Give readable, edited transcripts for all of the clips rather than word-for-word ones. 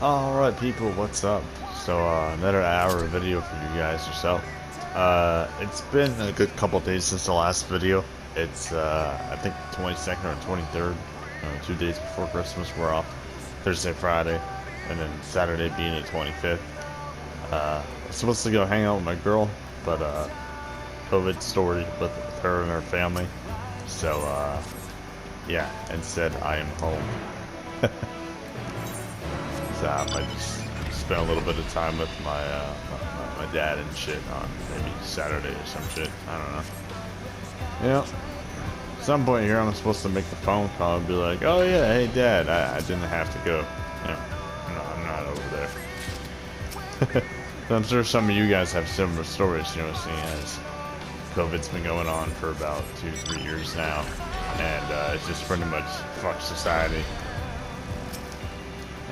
Alright people, what's up? So another hour of video for you guys or so. It's been a good couple days since the last video. It's I think 22nd or 23rd, 2 days before Christmas. We're off Thursday, Friday, and then Saturday being the 25th. I'm supposed to go hang out with my girl, but COVID story with her and her family. So yeah, instead I am home. So I just spent a little bit of time with my dad and shit on maybe Saturday or some shit. I don't know. You know, at some point here I'm supposed to make the phone call and be like, oh yeah, hey dad, I didn't have to go. You know, I'm not over there. So I'm sure some of you guys have similar stories, you know, seeing as COVID's been going on for about 2-3 years now, and it's just pretty much fucked society.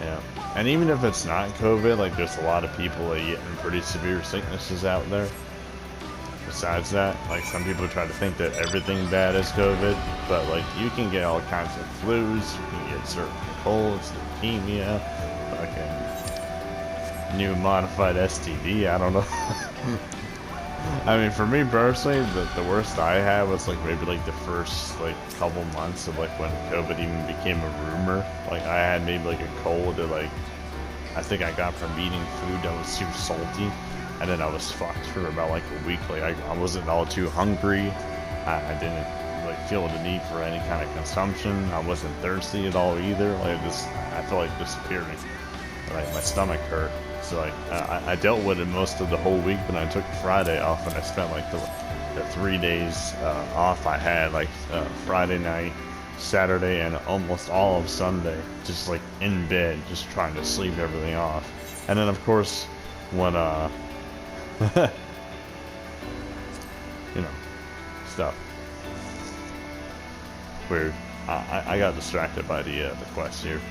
Yeah. And even if it's not COVID, like there's a lot of people that getting pretty severe sicknesses out there. Besides that, like some people try to think that everything bad is COVID, but like you can get all kinds of flus, you can get certain colds, leukemia, fucking new modified STD, I don't know. I mean, for me personally, the worst I had was like maybe like the first like couple months of like when COVID even became a rumor. Like I had maybe like a cold that like I think I got from eating food that was too salty, and then I was fucked for about like a week. Like I wasn't all too hungry. I didn't like feel the need for any kind of consumption. I wasn't thirsty at all either. Like I felt like disappearing. Like my stomach hurt. So like I dealt with it most of the whole week, but I took Friday off, and I spent like the 3 days off I had, like Friday night, Saturday, and almost all of Sunday, just like in bed, just trying to sleep everything off. And then of course, when you know, stuff weird. I got distracted by the quest here.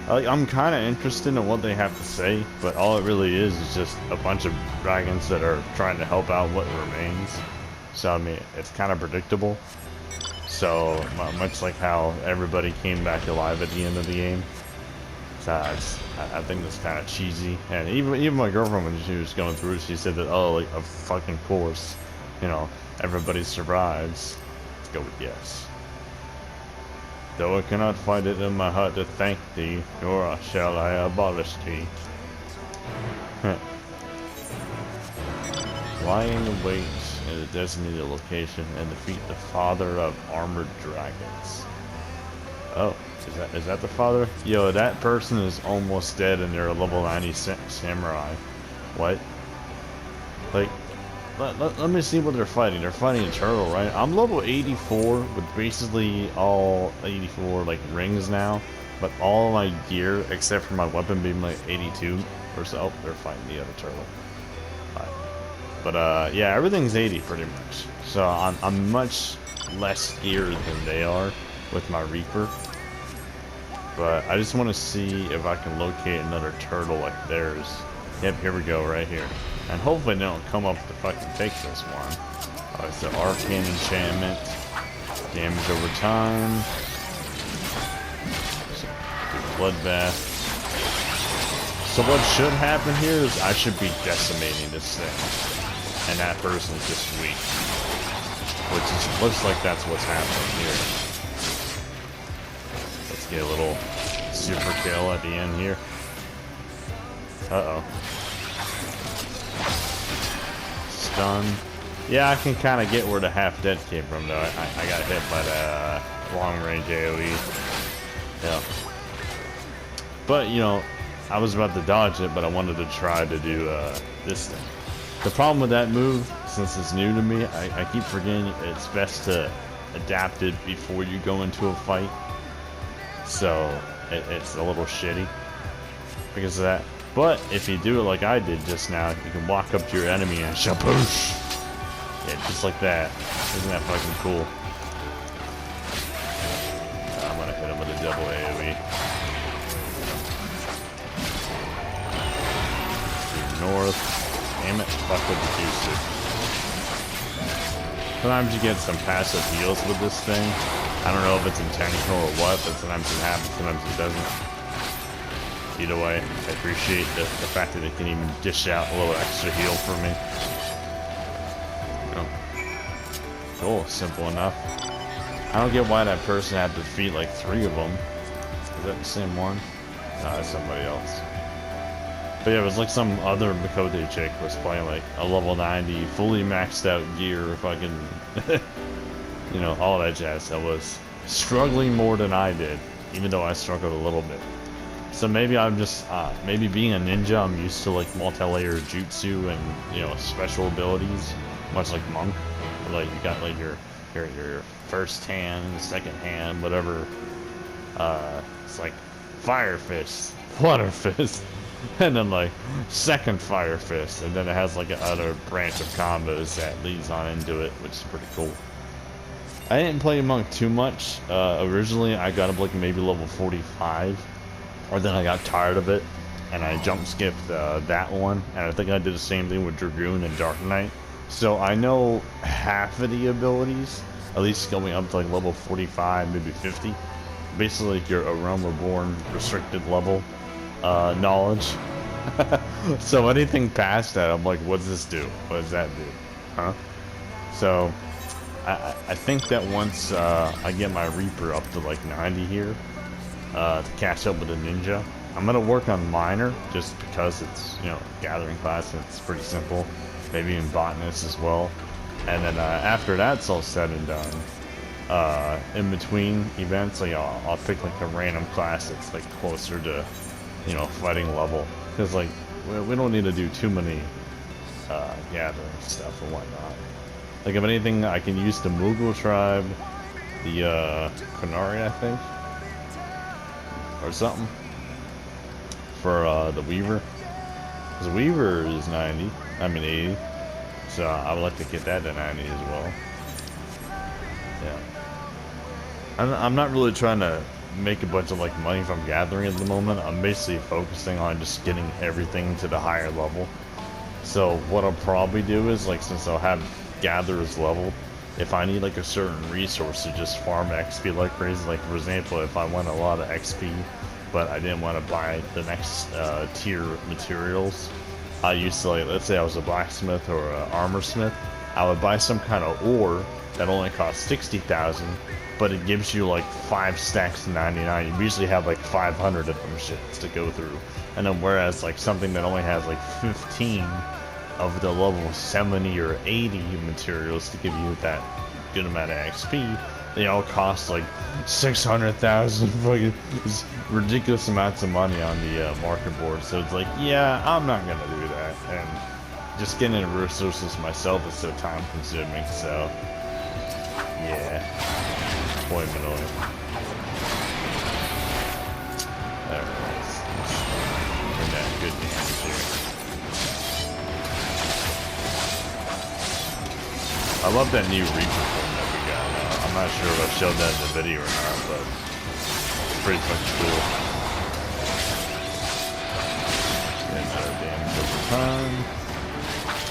I'm kind of interested in what they have to say, but all it really is just a bunch of dragons that are trying to help out what remains. So, I mean, it's kind of predictable. So, much like how everybody came back alive at the end of the game. So, I think that's kind of cheesy. And even my girlfriend, when she was going through it, she said that, oh, like, of fucking course, you know, everybody survives. Let's go with yes. Though I cannot find it in my heart to thank thee, nor shall I abolish thee. Lie in wait at a designated location and defeat the father of armored dragons. Oh, is that the father? Yo, that person is almost dead and they're a level 90 samurai. What? Like, let me see what they're fighting. They're fighting a turtle, right? I'm level 84 with basically all 84 like rings now, but all my gear except for my weapon being like 82 or so. They're fighting the other turtle. But yeah, everything's 80 pretty much. So I'm much less geared than they are with my Reaper. But I just want to see if I can locate another turtle like theirs. Yep, here we go, right here. And hopefully they don't come up to fucking take this one. It's the arcane enchantment. Damage over time. Bloodbath. So what should happen here is I should be decimating this thing. And that person's just weak. Which looks like that's what's happening here. Let's get a little super kill at the end here. Uh-oh. Stun. Yeah, I can kind of get where the half dead came from, though. I got hit by the long range AoE. Yeah. But, you know, I was about to dodge it, but I wanted to try to do this thing. The problem with that move, since it's new to me, I keep forgetting it's best to adapt it before you go into a fight. So, it's a little shitty because of that. But if you do it like I did just now, you can walk up to your enemy and shaboosh! Yeah, just like that. Isn't that fucking cool? I'm gonna hit him with a double AoE. North. Damn it. Fuck with the juicer. Sometimes you get some passive heals with this thing. I don't know if it's intentional or what, but sometimes it happens, sometimes it doesn't. either way. I appreciate the fact that it can even dish out a little extra heal for me. Cool, simple enough. I don't get why that person had to defeat like 3 of them. Is that the same one? No, that's somebody else. But yeah, it was like some other Mikote chick was playing like a level 90, fully maxed out gear, fucking, you know, all that jazz. I was struggling more than I did, even though I struggled a little bit. So maybe I'm just, maybe being a ninja, I'm used to like multi-layer jutsu and, you know, special abilities, much like Monk. Like you got like your first hand, second hand, whatever. It's like fire fist, water fist, and then like second fire fist, and then it has like another branch of combos that leads on into it, which is pretty cool. I didn't play Monk too much. Originally I got up like maybe level 45, or then I got tired of it and I jump skipped that one, and I think I did the same thing with Dragoon and Dark Knight. So I know half of the abilities, at least going up to like level 45, maybe 50. Basically like your A Realm Reborn restricted level knowledge. So anything past that, I'm like, what does this do? What does that do? Huh? So I think that once I get my Reaper up to like 90 here, to catch up with the Ninja, I'm gonna work on Minor just because it's, you know, gathering class and it's pretty simple. Maybe even Botanist as well. And then after that's all said and done, in between events, like I'll pick like a random class that's like closer to, you know, fighting level. Because like we don't need to do too many gathering stuff and whatnot. Like if anything, I can use the Mughal tribe, the Qunari, I think, or something, for the Weaver. Because Weaver is 90. I'm an 80, so I would like to get that to 90 as well. Yeah. I'm not really trying to make a bunch of like money from gathering at the moment. I'm basically focusing on just getting everything to the higher level. So what I'll probably do is, like, since I'll have gatherers leveled, if I need like a certain resource to just farm XP like crazy, like for example, if I want a lot of XP, but I didn't want to buy the next tier materials, I used to, like, let's say I was a blacksmith or an armor smith, I would buy some kind of ore that only costs 60,000, but it gives you like 5 stacks of 99. You usually have like 500 of them shits to go through. And then whereas like something that only has like 15 of the level 70 or 80 materials to give you that good amount of XP, they all cost like 600,000, fucking ridiculous amounts of money on the market board. So it's like, yeah, I'm not gonna do that. And just getting the resources myself is so time consuming. So yeah, disappointment on it. Alright, let's turn that good damage here. I love that new Reaper form that we got. I'm not sure if I showed that in the video or not, but it's pretty fucking cool. Get another damage over time.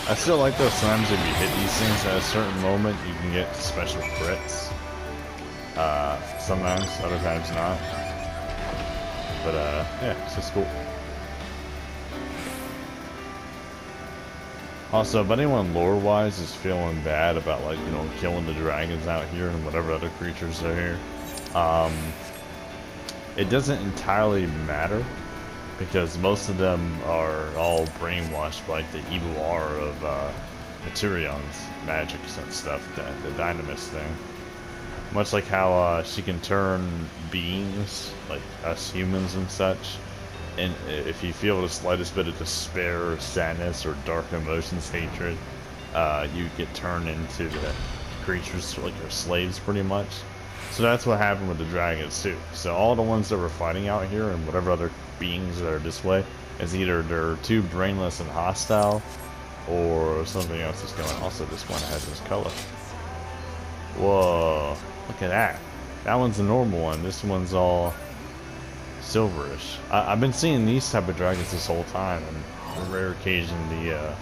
I still like those times if you hit these things at a certain moment, you can get special crits. Sometimes, other times not. But yeah, it's just cool. Also, if anyone lore-wise is feeling bad about, like, you know, killing the dragons out here and whatever other creatures are here, it doesn't entirely matter, because most of them are all brainwashed by, like, the evil aura of Materion's magics and stuff, the Dynamis thing. Much like how she can turn beings, like us humans and such, and if you feel the slightest bit of despair or sadness or dark emotions, hatred, you get turned into the creatures, like your slaves pretty much. So that's what happened with the dragons too. So all the ones that we're fighting out here and whatever other beings that are this way, is either they're too brainless and hostile, or something else is going on. Also, this one has this color. Whoa, look at that. That one's a normal one. This one's all silverish. I've been seeing these type of dragons this whole time, and on rare occasion the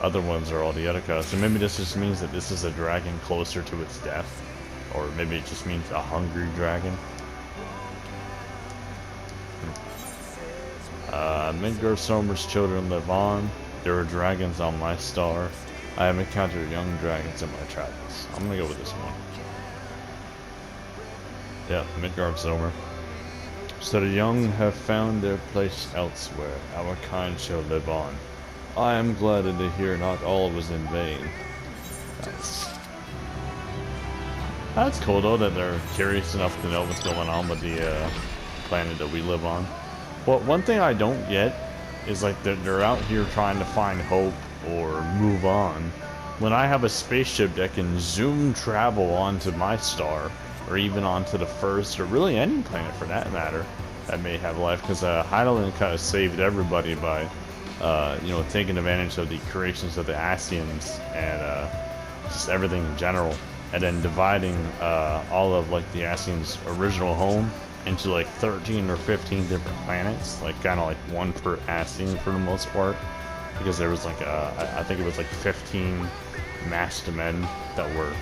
other ones are all the other colors. So maybe this just means that this is a dragon closer to its death, or maybe it just means a hungry dragon. Midgard Somer's children live on. There are dragons on my star. I have encountered young dragons in my travels. I'm gonna go with this one. Yeah, Midgard Somer. So the young have found their place elsewhere. Our kind shall live on. I am glad to hear not all was in vain. That's cool though that they're curious enough to know what's going on with the planet that we live on. Well, one thing I don't get is like they're out here trying to find hope or move on when I have a spaceship that can zoom travel onto my star or even onto the first or really any planet for that matter that may have life, because Heidelin kind of saved everybody by you know, taking advantage of the creations of the Asians and just everything in general, and then dividing all of like the Asians' original home into like 13 or 15 different planets, like kind of like one per Asian for the most part, because there was like I think it was like 15 masked men that were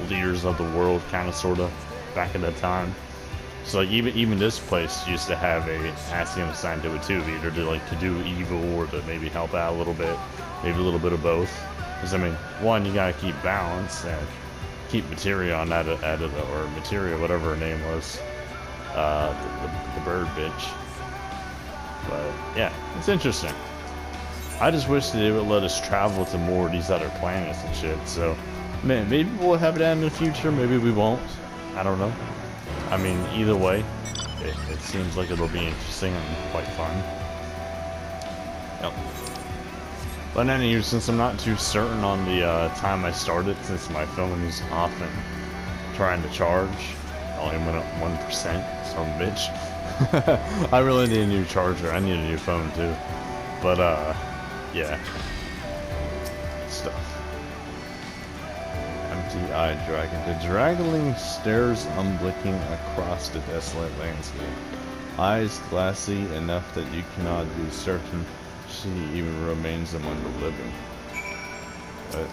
leaders of the world, kind of sort of back at that time. So like even this place used to have a Asian assigned to it too, either to do evil or to maybe help out a little bit, maybe a little bit of both. Because I mean, one, you gotta keep balance and keep Materia on that or Materia, whatever her name was, the bird bitch. But yeah, it's interesting. I just wish that they would let us travel to more of these other planets and shit. So, man, maybe we'll have that in the future. Maybe we won't. I don't know. I mean, either way, it seems like it'll be interesting and quite fun. Yep. But anyway, since I'm not too certain on the time I started, since my phone is often trying to charge, only went up 1%, son of a bitch. I really need a new charger. I need a new phone too. But yeah. Stuff. Empty-eyed dragon. The dragling stares unblinking across the desolate landscape. Eyes glassy enough that you cannot be certain she even remains among the living. But,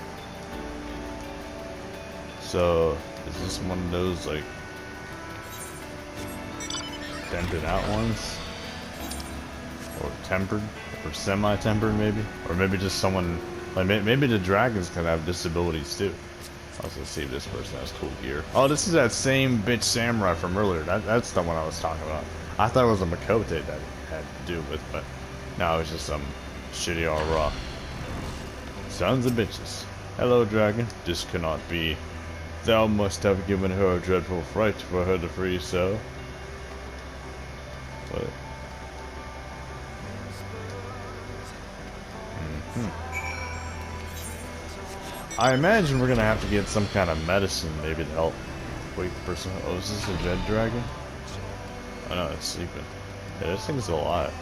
so, is this one of those, like, dented out ones? Or tempered? Or semi-tempered, maybe? Or maybe just someone, like, maybe the dragons can have disabilities, too. Let's see if this person has cool gear. Oh, this is that same bitch samurai from earlier. That's the one I was talking about. I thought it was a Makote that it had to do with, but no, it's just some shitty all rock. Sons of bitches. Hello, dragon. This cannot be. Thou must have given her a dreadful fright for her to free so. But. I imagine we're gonna have to get some kind of medicine maybe to help wake the person. Oh, is this a dead dragon? Oh no, it's sleeping. Yeah, this thing's alive.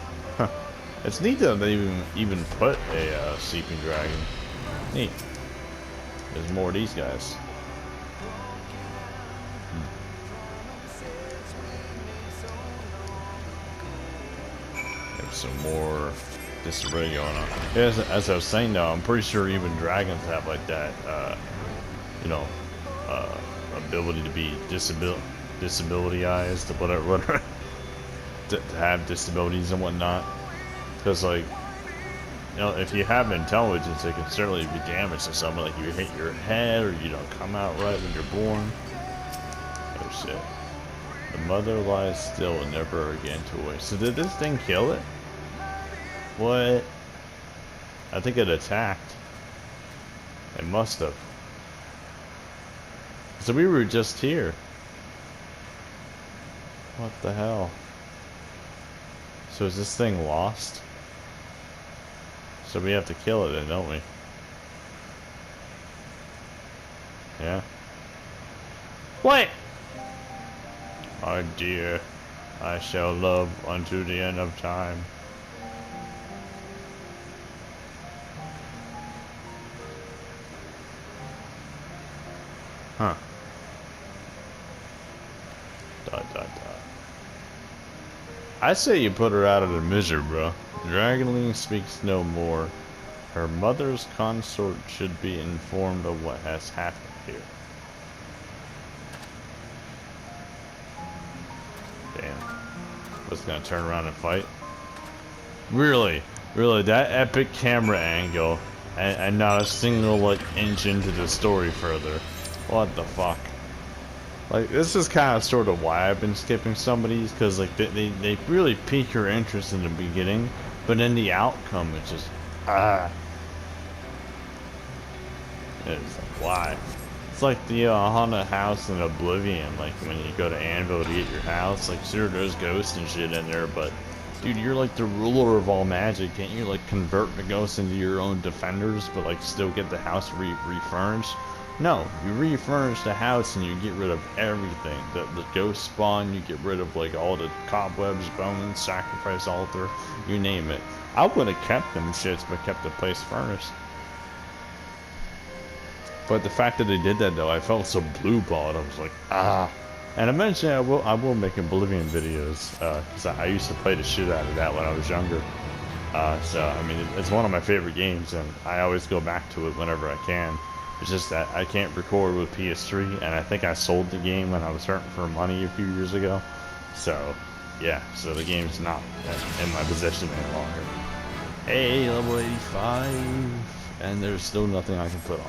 It's neat that they even put a sleeping dragon. Neat. There's more of these guys. There's some more disarray going on. Yeah, as I was saying though, I'm pretty sure even dragons have like that, you know, ability to be disabilityized, whatever, to have disabilities and whatnot. Because like, you know, if you have intelligence, it can certainly be damaged to something. Like you hit your head or you don't come out right when you're born. Oh shit. The mother lies still and never again to awake. So did this thing kill it? What? I think it attacked. It must have. So we were just here. What the hell? So is this thing lost? So we have to kill it then, don't we? Yeah. What? Oh dear. I shall love unto the end of time. Huh. Dot dot dot. I say you put her out of the misery, bro. Dragonling speaks no more. Her mother's consort should be informed of what has happened here. Damn. Was gonna turn around and fight? Really, really, that epic camera angle, and not a single like inch into the story further. What the fuck? Like, this is kind of sort of why I've been skipping some of these, because like they really pique your interest in the beginning, but then the outcome is just it's like, why? It's like the haunted house in Oblivion, like when you go to Anvil to get your house, like sure there's ghosts and shit in there, but dude, you're like the ruler of all magic. Can't you like convert the ghosts into your own defenders, but like still get the house refurnished? No, you refurnish the house and you get rid of everything. The ghost spawn, you get rid of like all the cobwebs, bones, sacrifice altar, you name it. I would have kept them shits, but kept the place furnished. But the fact that they did that though, I felt so blue-balled. I was like, ah. And eventually I will make Oblivion videos, because I used to play the shit out of that when I was younger. So, I mean, it's one of my favorite games, and I always go back to it whenever I can. It's just that I can't record with PS3, and I think I sold the game when I was hurting for money a few years ago. So, yeah, so the game's not in my possession any longer. Hey, level 85, and there's still nothing I can put on.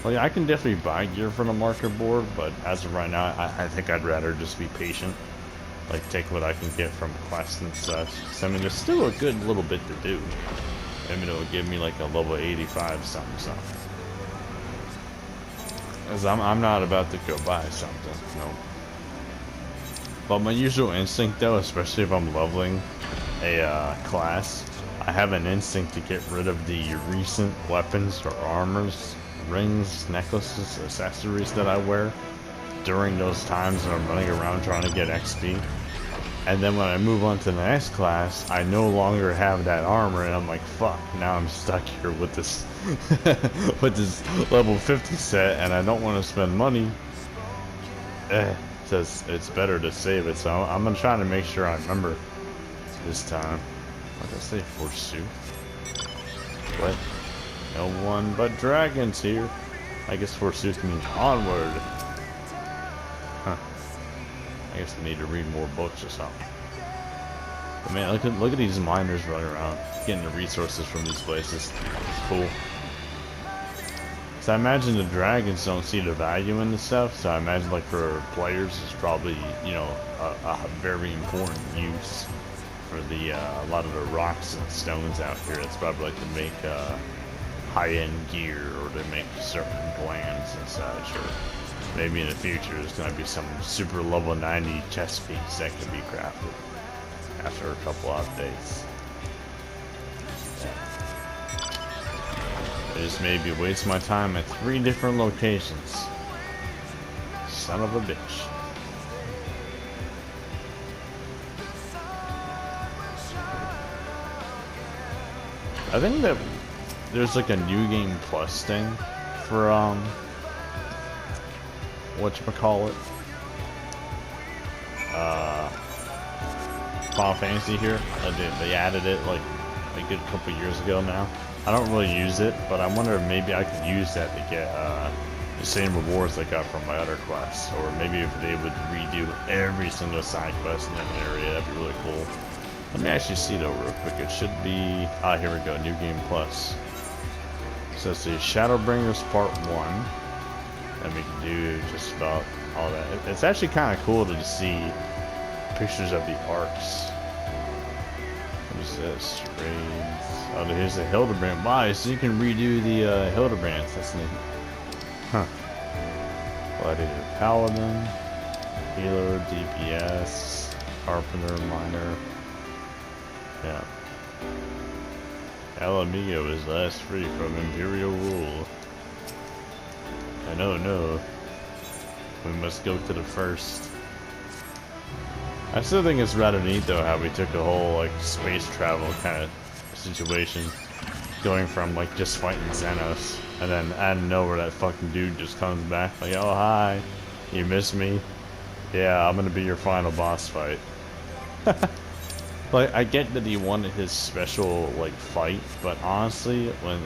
Well, yeah, I can definitely buy gear for the marker board, but as of right now, I think I'd rather just be patient. Like, take what I can get from quests and such. So, I mean, there's still a good little bit to do. I mean, it'll give me like a level 85 something. Because I'm not about to go buy something, no. But my usual instinct, though, especially if I'm leveling a class, I have an instinct to get rid of the recent weapons or armors, rings, necklaces, accessories that I wear during those times when I'm running around trying to get XP. And then when I move on to the next class, I no longer have that armor, and I'm like, fuck, now I'm stuck here with this with this level 50 set, and I don't want to spend money. Says it's better to save it, so I'm gonna try to make sure I remember this time. What did I say, forsooth? What? No one but dragons here. I guess forsooth means onward. Huh. I guess I need to read more books or something. But man, look at these miners running around, getting the resources from these places. It's cool. So I imagine the dragons don't see the value in this stuff, so I imagine like for players it's probably, you know, a very important use for the a lot of the rocks and stones out here. It's probably like to make high-end gear or to make certain glands and such, or maybe in the future there's going to be some super level 90 chest piece that can be crafted after a couple updates. I just maybe waste my time at 3 different locations. Son of a bitch. I think that there's like a new game plus thing for whatchamacallit, Final Fantasy here. They added it like a good couple years ago now. I don't really use it, but I wonder if maybe I could use that to get the same rewards I got from my other quests, or maybe if they would redo every single side quest in that area, that'd be really cool. Let me actually see though real quick. It should be, here we go, New Game Plus. So it's the Shadowbringers Part 1, and we can do just about all that. It's actually kind of cool to see pictures of the arcs. What is this? Raids. Oh, here's the Hildebrand. Wow, so you can redo the Hildebrands. That's neat. Huh. Gladiator Paladin, Healer, DPS, Carpenter, Miner. Yeah. El Amigo is last free from Imperial rule. And oh no, we must go to the first. I still think it's rather neat though how we took a whole like space travel kind of situation, going from like just fighting Xenos, and then out of nowhere that fucking dude just comes back like, oh hi, you miss me? Yeah, I'm gonna be your final boss fight. Like, I get that he wanted his special, like, fight, but honestly, when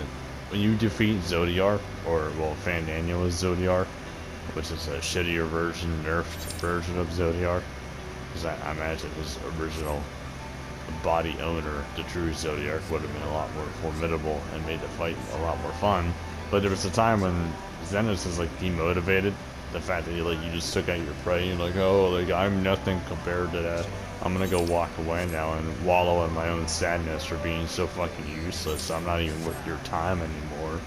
you defeat Zodiark, or, well, Fandaniel is Zodiark, which is a shittier version, nerfed version of Zodiark, because I imagine his original body owner, the true Zodiac would have been a lot more formidable and made the fight a lot more fun. But there was a time when Xenos is like demotivated. The fact that you just took out your prey, you're like, oh, like I'm nothing compared to that. I'm gonna go walk away now and wallow in my own sadness for being so fucking useless. I'm not even worth your time anymore.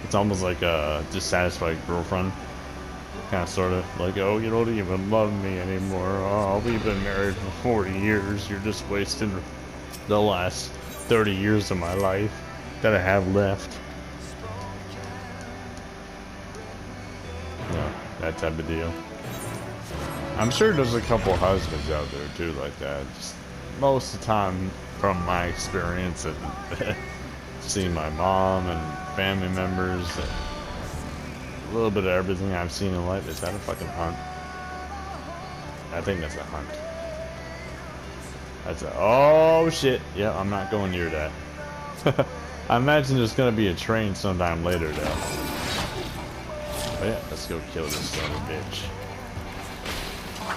It's almost like a dissatisfied girlfriend. Kind of, sort of, like, oh, you don't even love me anymore. Oh, we've been married for 40 years. You're just wasting the last 30 years of my life that I have left. Yeah, that type of deal. I'm sure there's a couple husbands out there too like that. Just most of the time, from my experience and seeing my mom and family members, and a little bit of everything I've seen in life. Is that a fucking hunt? I think that's a hunt. That's a, oh shit. Yeah, I'm not going near that. I imagine there's gonna be a train sometime later though. But yeah, let's go kill this son of a bitch.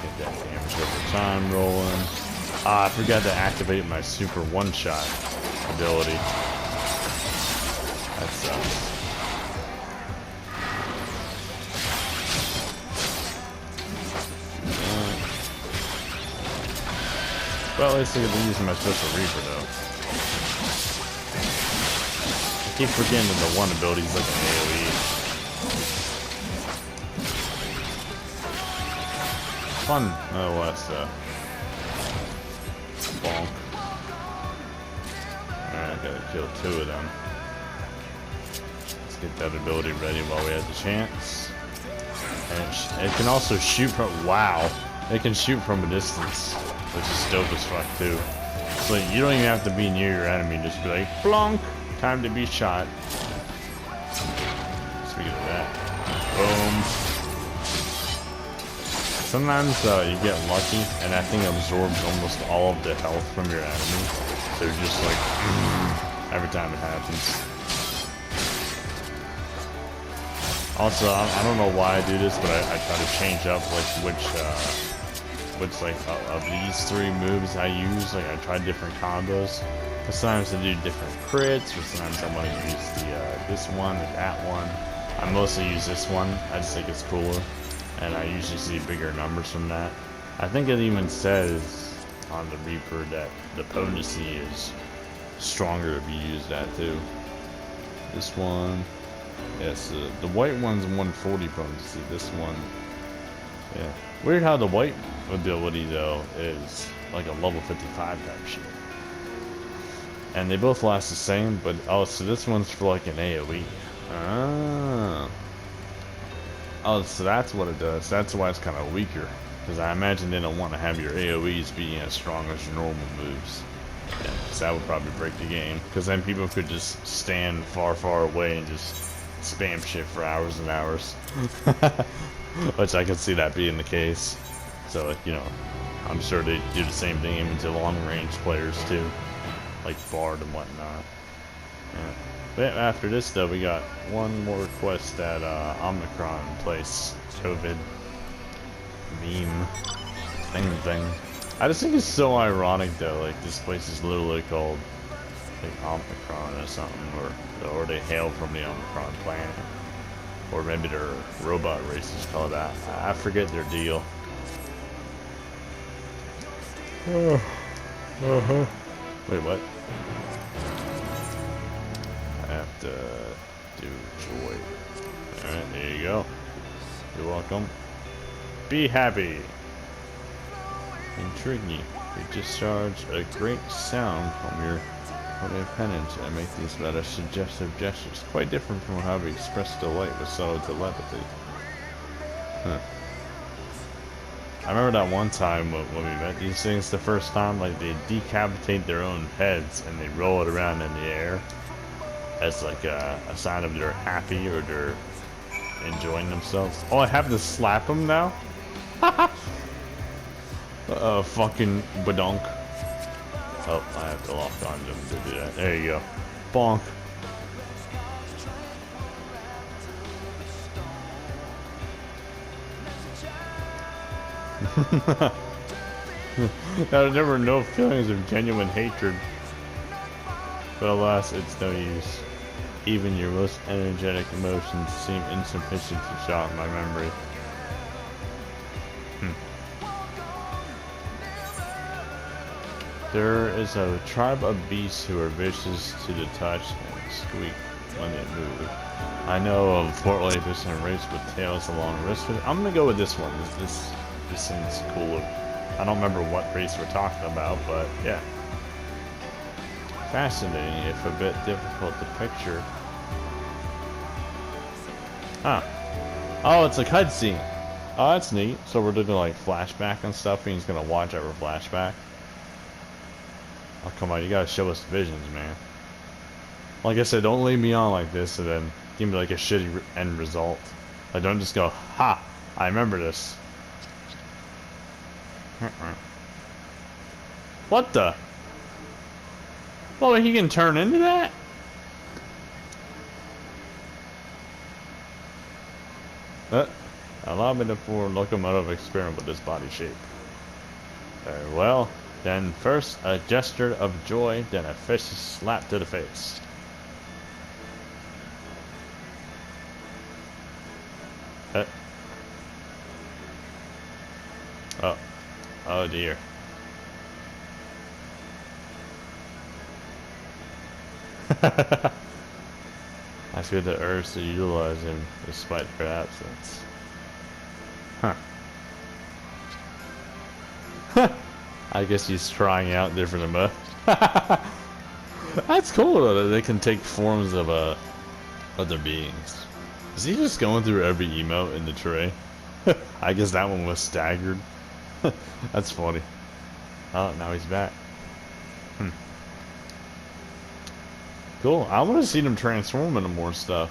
Get that damage over time rolling. Ah, I forgot to activate my super one-shot ability. That sucks. Well, at least I get to use my special Reaper though. I keep forgetting that the one ability is like an AoE. Fun, nonetheless, though. Bonk. Alright, gotta kill 2 of them. Let's get that ability ready while we have the chance. And it can also shoot from, wow, it can shoot from a distance, which is dope as fuck too. So you don't even have to be near your enemy, just be like, plonk, time to be shot. Speaking of that, boom. Sometimes you get lucky, and that thing absorbs almost all of the health from your enemy. So you're just like, every time it happens. Also, I don't know why I do this, but I try to change up like which like of these 3 moves I use. Like I try different combos. Sometimes I do different crits, or sometimes I want to use the this one or that one. I mostly use this one. I just think it's cooler. And I usually see bigger numbers from that. I think it even says on the Reaper that the potency is stronger if you use that too. This one, yes, the white one's 140 potency. This one, yeah. Weird how the white ability though is like a level 55 type shit. And they both last the same, but oh, so this one's for like an AoE. Ah. Oh, so that's what it does. That's why it's kind of weaker. Because I imagine they don't want to have your AoEs being as strong as your normal moves. Yeah, so that would probably break the game. Because then people could just stand far, far away and just spam shit for hours and hours. Which I could see that being the case. So, you know, I'm sure they do the same thing even to long-range players too. Like Bard and whatnot. Yeah. But after this though, we got one more quest at Omicron place. COVID meme thing. I just think it's so ironic though, like this place is literally called like Omicron or something, or they hail from the Omicron planet. Or maybe their robot races call that. I forget their deal. Wait, what? I have to do joy. Alright, there you go. You're welcome. Be happy. Intrigue. You discharge a great sound from your penance and make these rather suggestive gestures. Quite different from how we express delight with subtle telepathy. Huh. I remember that one time when we met these things the first time, like they decapitate their own heads and they roll it around in the air as like a sign of they're happy or they're enjoying themselves. Oh, I have to slap them now? Fucking badonk. Oh, I have to lock on them to do that. There you go. Bonk. There were no feelings of genuine hatred. But alas, it's no use. Even your most energetic emotions seem insufficient to jog my memory. There is a tribe of beasts who are vicious to the touch and squeak when they move. I know of Fort Lapis and race with tails along wrists. I'm gonna go with this one. This seems cooler. I don't remember what race we're talking about, but yeah. Fascinating, if a bit difficult to picture. Huh. Oh, it's a cutscene. Oh, that's neat. So we're doing like flashback and stuff, and he's gonna watch our flashback. Oh, come on, you gotta show us visions, man. Like I said, don't leave me on like this and then give me like a shitty end result. Like, don't just go, ha, I remember this. What the? Well, he can turn into that? Allow me to perform locomotive experiment with this body shape. Very well. Then first a gesture of joy, then a vicious slap to the face. Oh dear. I feel the urge to utilize him despite their absence. Huh. I guess he's trying out different emotions. That's cool though, that they can take forms of other beings. Is he just going through every emote in the tray? I guess that one was staggered. That's funny. Oh, now he's back. Cool. I want to see them transform into more stuff.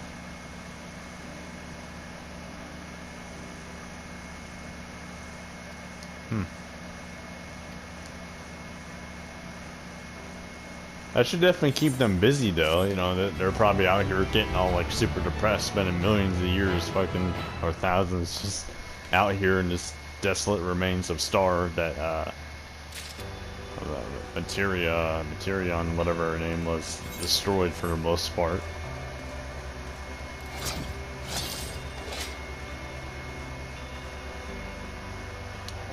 That should definitely keep them busy, though. You know, they're probably out here getting all like super depressed, spending millions of years, fucking, or thousands, just out here in this desolate remains of star that Materion, whatever her name was, destroyed for the most part.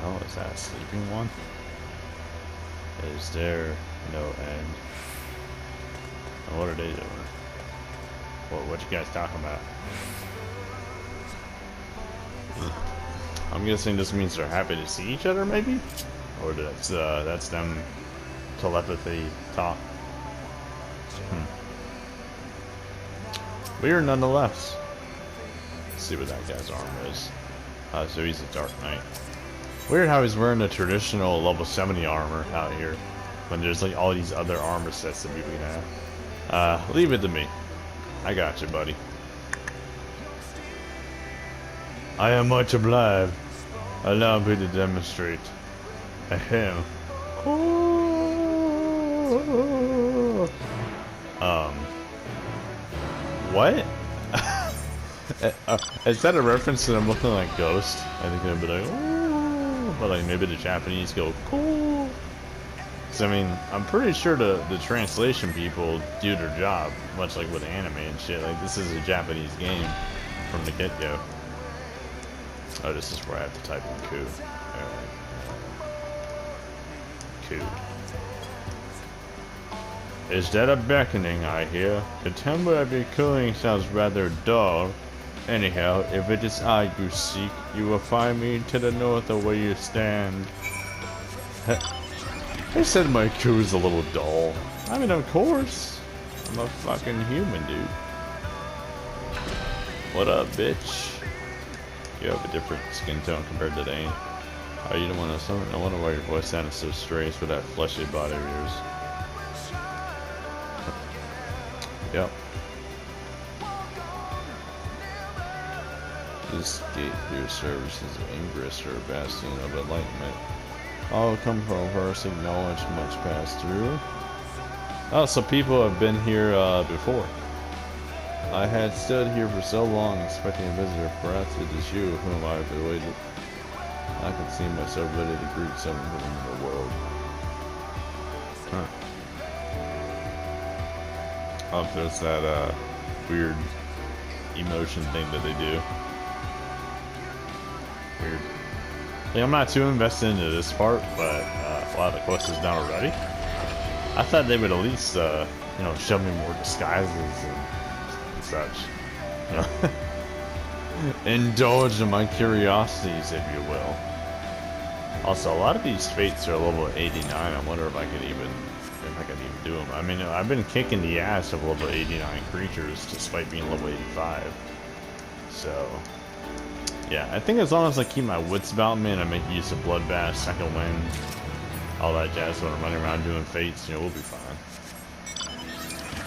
Oh, is that a sleeping one? Is there no end? Oh, what are they doing? What you guys talking about? I'm guessing this means they're happy to see each other, maybe? Or that's them telepathy talk. Weird nonetheless. Let's see what that guy's arm is. So he's a Dark Knight. Weird how he's wearing a traditional level 70 armor out here, when there's like all these other armor sets that we can have. Leave it to me. I got you, buddy. I am much obliged. Allow me to demonstrate. Ahem. What? Is that a reference to them looking like ghosts? I think they'd be like, ooh, but like maybe the Japanese go, cool. Cause I mean, I'm pretty sure the translation people do their job, much like with anime and shit. Like, this is a Japanese game from the get-go. Oh, this is where I have to type in coup. Alright. Coup. Is that a beckoning I hear? The temper of your cooing sounds rather dull. Anyhow, if it is I you seek, you will find me to the north of where you stand. I said my coup is a little dull. I mean, of course. I'm a fucking human, dude. What up, bitch? You have a different skin tone compared to Dane. Oh, you don't want to summon? No wonder why your voice sounded so strange with that fleshy body of yours. Yep. This gate through service is ingress or bastion of enlightenment. All come from first acknowledge much passed through. Oh, so people have been here before. I had stood here for so long expecting a visitor. Perhaps it is you whom I have awaited. I can see myself ready to greet someone from the world. Huh. Oh, there's that weird emotion thing that they do. Weird. Yeah, I'm not too invested into this part, but a lot of the quest is done already. I thought they would at least, you know, show me more disguises and such. You know? Indulge in my curiosities, if you will. Also, a lot of these fates are level 89. I wonder if I could even do them. I mean, I've been kicking the ass of level 89 creatures despite being level 85. So, yeah, I think as long as I keep my wits about me and I make use of bloodbath, second wind, all that jazz when I'm running around doing fates, you know, we'll be fine.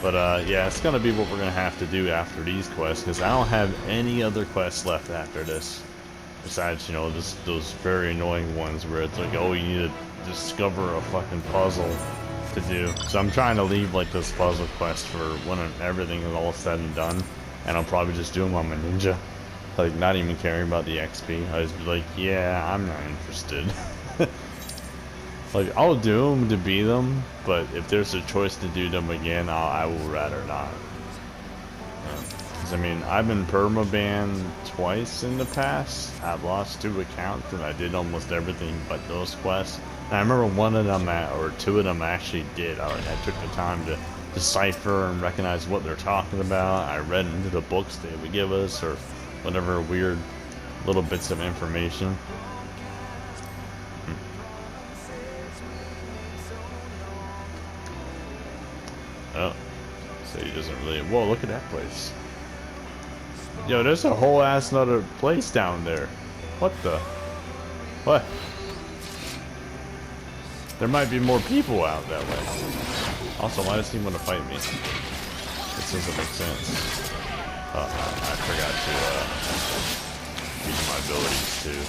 But yeah, it's gonna be what we're gonna have to do after these quests, because I don't have any other quests left after this. Besides, you know, just those very annoying ones where it's like, oh, you need to discover a fucking puzzle to do. So I'm trying to leave like this puzzle quest for when everything is all said and done, and I'll probably just do them on my ninja. Like, not even caring about the XP. I just be like, yeah, I'm not interested. Like, I'll do them to beat them, but if there's a choice to do them again, I will rather not. Because, I mean, I've been permabanned twice in the past. I've lost 2 accounts, and I did almost everything but those quests. And I remember one of them, or 2 of them I actually did. I took the time to decipher and recognize what they're talking about. I read into the books they would give us, or whatever weird little bits of information. Oh, so he doesn't really. Whoa, look at that place. Yo, there's a whole ass another place down there. What the? What? There might be more people out that way. Also, why does he want to fight me? This doesn't make sense. I forgot to use my abilities too.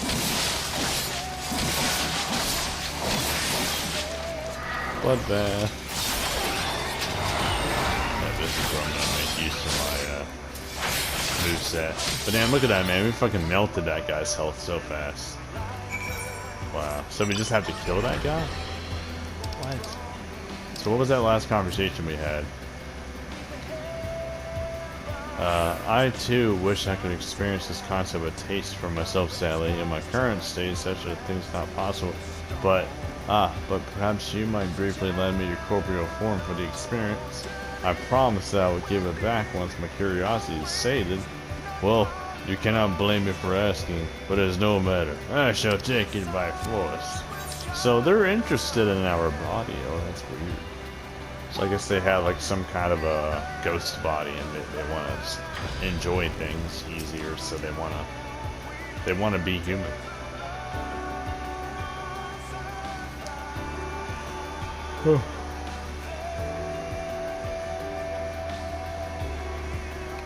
Bloodbath. This is where I'm gonna make use of my moveset. But damn, look at that, man. We fucking melted that guy's health so fast. Wow. So we just have to kill that guy? What? So what was that last conversation we had? I too wish I could experience this concept of a taste for myself, sadly. In my current state, such a thing's not possible. But perhaps you might briefly lend me your corporeal form for the experience. I promised that I would give it back once my curiosity is sated. Well, you cannot blame me for asking, but it is no matter. I shall take it by force. So they're interested in our body. Oh, that's weird. So I guess they have like some kind of a ghost body, and they want to just enjoy things easier. So they want to be human. Oh.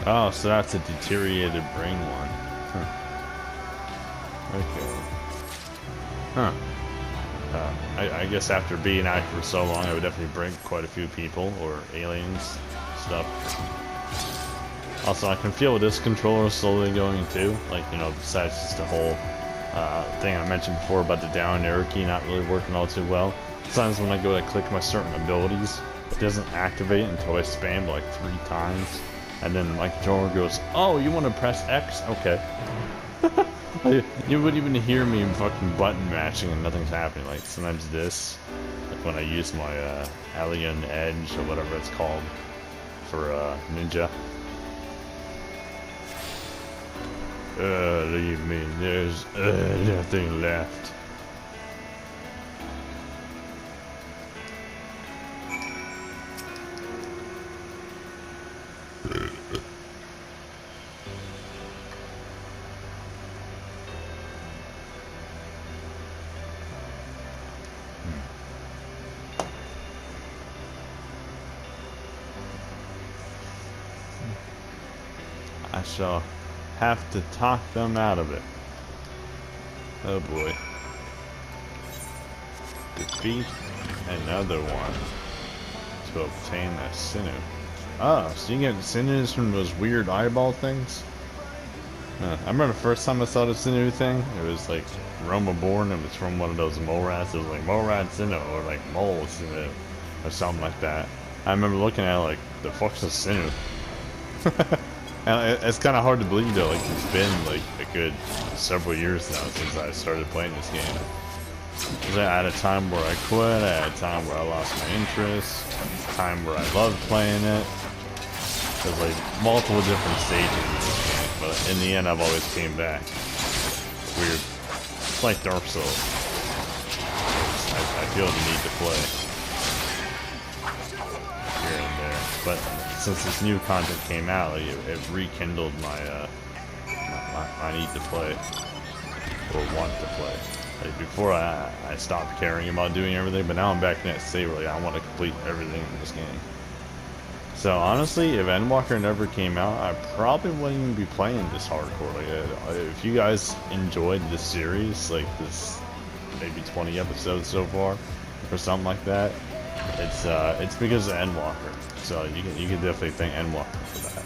Oh, so that's a deteriorated brain one. Huh. Okay. Huh. I guess after being out for so long, I would definitely bring quite a few people, or aliens, stuff. Also, I can feel this controller slowly going too. Like, you know, besides just the whole thing I mentioned before about the down arrow key not really working all too well. Sometimes when I go to click my certain abilities, it doesn't activate until I spam like 3 times. And then my controller goes, oh, you want to press X? Okay. You wouldn't even hear me fucking button matching and nothing's happening. Like sometimes this, like when I use my Alien Edge or whatever it's called for Ninja. Leave me, there's nothing left. I shall have to talk them out of it. Oh boy. Defeat another one to obtain a sinew. Oh, so you get sinews from those weird eyeball things? I remember the first time I saw this new thing, it was like Roma Born, it was from one of those mole rats. It was like mole rats in it, or like moles in it, or something like that. I remember looking at it like, the fuck's a Sinnoh? And it's kind of hard to believe though, like it's been like a good several years now since I started playing this game. Because I had a time where I quit, I had a time where I lost my interest, a time where I loved playing it. There's like multiple different stages in this game, but in the end I've always came back. It's weird. It's like Dark Souls. I feel the need to play. Here and there. But since this new content came out, like, it rekindled my, my need to play. Or want to play. Like before I stopped caring about doing everything, but now I'm back in that state where like, I want to complete everything in this game. So honestly, if Endwalker never came out, I probably wouldn't even be playing this hardcore. Like, if you guys enjoyed this series, like this, maybe 20 episodes so far, or something like that, it's because of Endwalker. So you can definitely thank Endwalker for that.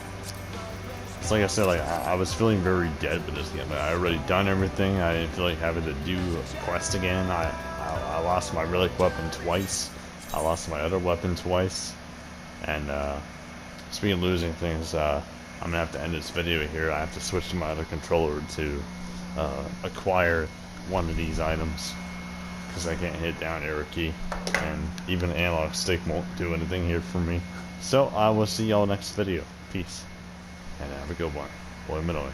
It's like I said, like I was feeling very dead with this game. Like, I already done everything. I didn't feel like having to do a quest again. I lost my relic weapon twice. I lost my other weapon twice. And speaking of losing things, I'm gonna have to end this video here. I have to switch to my other controller to acquire one of these items because I can't hit down arrow key, and even the analog stick won't do anything here for me. So I will see y'all next video. Peace, and have a good one. Boy Manoy.